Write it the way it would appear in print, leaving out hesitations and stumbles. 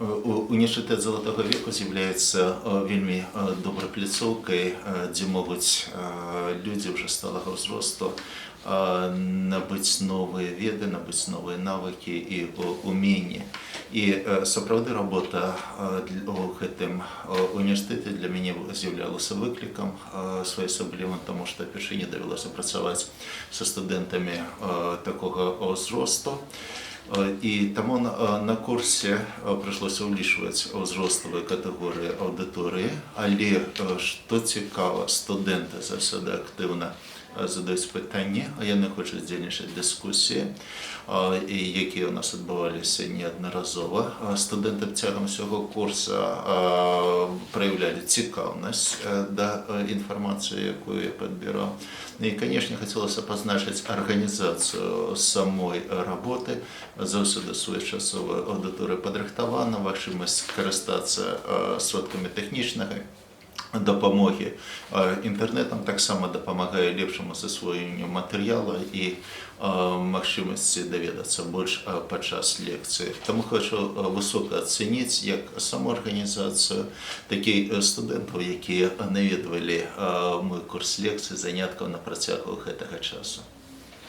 Універсітэт залатога веку з'яўляецца вельмі добрай пляцоўкай, дзе могуць людзі ўжо сталага ўзросту набыць новыя веды, набыць новыя навыкі і уменні. І сапраўды работа ў гэтым універсітэце для мяне з'яўлялася выклікам своеасаблівым, таму што упершыню давялося працаваць са студэнтамі такога ўзросту. І таму на курсе прыйшлося ўлічваць узроставыя катэгорыі аўдыторыі, але што цікава, студэнты заўсёды актыўна задаюць пытанні, а яны хочуць удзельнічаць у дыскусіі, якія ў нас адбываліся неаднаразова. Студэнты цягам усяго курса праяўлялі цікаўнасць да інфармацыі, якую я падбіраў. І, канешне, хацелася пазначыць арганізацыю самой работы. Заўсёды своечасова аўдыторыя падрыхтавана, магчымасць карыстацца сродкамі тэхнічнага дапамогі. Інтэрнэтам таксама дапамагае лепшаму засвоенню матэрыяла і магчымасці даведацца больш падчас лекцыі. Таму хочу высока ацэніць як саму арганізацыю, так і студэнтаў, якія наведвалі мой курс лекцый, заняткаў на працягу гэтага часу.